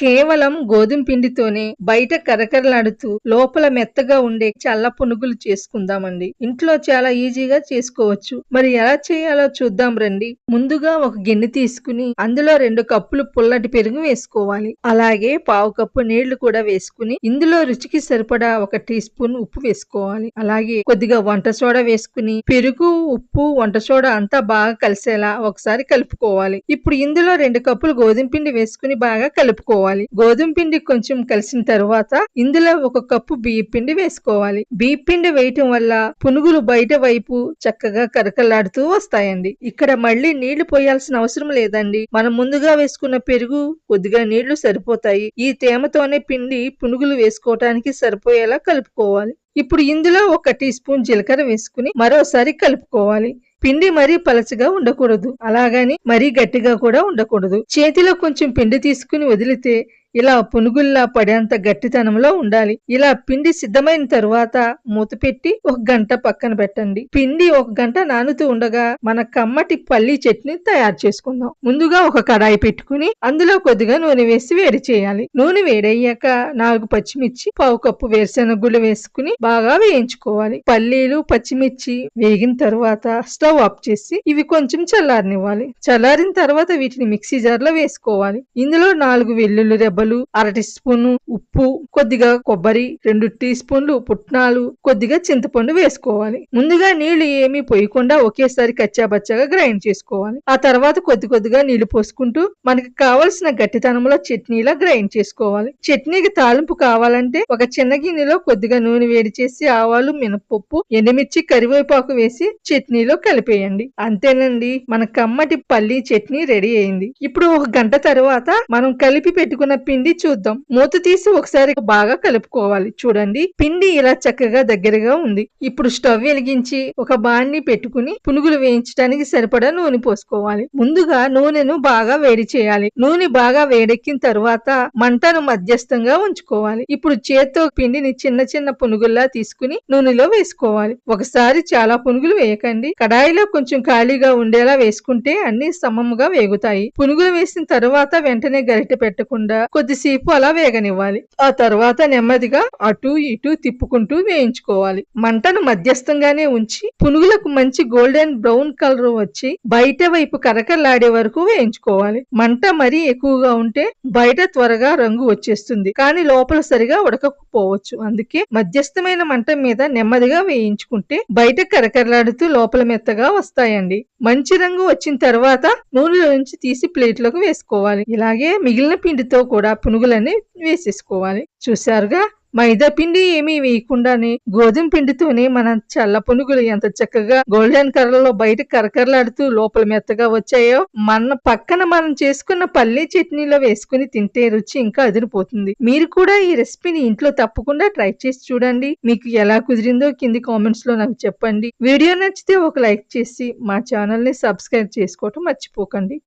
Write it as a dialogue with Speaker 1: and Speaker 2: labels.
Speaker 1: కేవలం గోధుమ పిండితోనే బయట కరకరలాడుతూ లోపల మెత్తగా ఉండే చల్ల పునుగులు చేసుకుందామండి. ఇంట్లో చాలా ఈజీగా చేసుకోవచ్చు. మరి ఎలా చేయాలో చూద్దాం రండి. ముందుగా ఒక గిన్నె తీసుకుని అందులో 2 కప్పులు పుల్లటి పెరుగు వేసుకోవాలి. అలాగే 1/2 కప్పు నీళ్లు కూడా వేసుకుని ఇందులో రుచికి సరిపడా 1 టీ స్పూన్ ఉప్పు వేసుకోవాలి. అలాగే కొద్దిగా వంట సోడా వేసుకుని పెరుగు, ఉప్పు, వంట సోడా అంతా బాగా కలిసేలా ఒకసారి కలుపుకోవాలి. ఇప్పుడు ఇందులో 2 కప్పులు గోధుమ పిండి వేసుకుని బాగా కలుపుకోవాలి. గోధుమ పిండి కొంచెం కలిసిన తరువాత ఇందులో 1 కప్పు బియ్య పిండి వేసుకోవాలి. బియ్య పిండి వేయటం వల్ల పునుగులు బయట వైపు చక్కగా కరకలాడుతూ వస్తాయండి. ఇక్కడ మళ్ళీ నీళ్లు పోయాల్సిన అవసరం లేదండి. మనం ముందుగా వేసుకున్న పెరుగు, కొద్దిగా నీళ్లు సరిపోతాయి. ఈ తేమతోనే పిండి పునుగులు వేసుకోవటానికి సరిపోయేలా కలుపుకోవాలి. ఇప్పుడు ఇందులో 1 టీ స్పూన్ జీలకర్ర వేసుకుని మరోసారి కలుపుకోవాలి. పిండి మరీ పలచగా ఉండకూడదు, అలాగని మరీ గట్టిగా కూడా ఉండకూడదు. చేతిలో కొంచెం పిండి తీసుకుని వదిలితే ఇలా పునుగుల్లా పడేంత గట్టితనంలో ఉండాలి. ఇలా పిండి సిద్ధమైన తరువాత మూత పెట్టి 1 గంట పక్కన పెట్టండి. పిండి 1 గంట నానుతూ ఉండగా మన కమ్మటి పల్లీ చట్నీ తయారు చేసుకుందాం. ముందుగా ఒక కడాయి పెట్టుకుని అందులో కొద్దిగా నూనె వేసి వేడి చేయాలి. నూనె వేడయ్యాక 4 పచ్చిమిర్చి, 1/2 కప్పు వేరుశెనగ గుళ్ళు వేసుకుని బాగా వేయించుకోవాలి. పల్లీలు, పచ్చిమిర్చి వేగిన తరువాత స్టవ్ ఆఫ్ చేసి ఇవి కొంచెం చల్లారనివ్వాలి. చల్లారిన తర్వాత వీటిని మిక్సీ జార్ లో వేసుకోవాలి. ఇందులో 4 వెల్లుల్లి రెబ్బలు, 1/2 టీ స్పూన్ ఉప్పు, కొద్దిగా కొబ్బరి, 2 టీ స్పూన్లు పుట్నాలు, కొద్దిగా చింతపండు వేసుకోవాలి. ముందుగా నీళ్లు ఏమీ పోయకుండా ఒకేసారి కచ్చాబచ్చాగా గ్రైండ్ చేసుకోవాలి. ఆ తర్వాత కొద్దిగా నీళ్లు పోసుకుంటూ మనకి కావలసిన గట్టితనంలో చట్నీలా గ్రైండ్ చేసుకోవాలి. చట్నీకి తాలింపు కావాలంటే ఒక చిన్న గిన్నెలో కొద్దిగా నూనె వేడి చేసి ఆవాలు, మినపప్పు, ఎండుమిర్చి, కరివేపాకు వేసి చట్నీలో కలిపేయండి. అంతేనండి, మన కమ్మటి పల్లీ చట్నీ రెడీ అయింది. ఇప్పుడు 1 గంట తర్వాత మనం కలిపి పెట్టుకున్న పిండి చూద్దాం. మూత తీసి ఒకసారి బాగా కలుపుకోవాలి. చూడండి, పిండి ఇలా చక్కగా దగ్గరగా ఉంది. ఇప్పుడు స్టవ్ వెలిగించి ఒక బాండ్ని పెట్టుకుని పునుగులు వేయించడానికి సరిపడా నూనె పోసుకోవాలి. ముందుగా నూనెను బాగా వేడి చేయాలి. నూనె బాగా వేడెక్కిన తరువాత మంటను మధ్యస్థంగా ఉంచుకోవాలి. ఇప్పుడు చేత్తో పిండిని చిన్న చిన్న పునుగుల్లా తీసుకుని నూనెలో వేసుకోవాలి. ఒకసారి చాలా పునుగులు వేయకండి. కడాయిలో కొంచెం ఖాళీగా ఉండేలా వేసుకుంటే అన్ని సమముగా వేగుతాయి. పునుగులు వేసిన తరువాత వెంటనే గరిటె పెట్టకుండా కొద్దిసేపు అలా వేగనివ్వాలి. ఆ తర్వాత నెమ్మదిగా అటు ఇటు తిప్పుకుంటూ వేయించుకోవాలి. మంటను మధ్యస్థంగానే ఉంచి పునుగులకు మంచి గోల్డెన్ బ్రౌన్ కలర్ వచ్చి బయట వైపు కరకరలాడే వరకు వేయించుకోవాలి. మంట మరీ ఎక్కువగా ఉంటే బయట త్వరగా రంగు వచ్చేస్తుంది, కానీ లోపల సరిగా ఉడకకపోవచ్చు. అందుకే మధ్యస్థమైన మంట మీద నెమ్మదిగా వేయించుకుంటే బయట కరకరలాడుతూ లోపల మెత్తగా వస్తాయండి. మంచి రంగు వచ్చిన తర్వాత నూనెలో నుంచి తీసి ప్లేట్లోకి వేసుకోవాలి. ఇలాగే మిగిలిన పిండితో కూడా పునుగులని వేసేసుకోవాలి. చూసారుగా, మైదా పిండి ఏమీ వేయకుండానే గోధుమ పిండితోనే మనం చల్ల పునుగులు ఎంత చక్కగా గోల్డెన్ కలర్ లో బయట కరకరలాడుతూ లోపల మెత్తగా వచ్చాయో మన పక్కన మనం చేసుకున్న పల్లీ చట్నీలో వేసుకుని తింటే రుచి ఇంకా అదిరిపోతుంది. మీరు కూడా ఈ రెసిపీని ఇంట్లో తప్పకుండా ట్రై చేసి చూడండి. మీకు ఎలా కుదిరిందో కింది కామెంట్స్ లో నాకు చెప్పండి. వీడియో నచ్చితే ఒక లైక్ చేసి మా ఛానల్ ని సబ్స్క్రైబ్ చేసుకోవటం మర్చిపోకండి.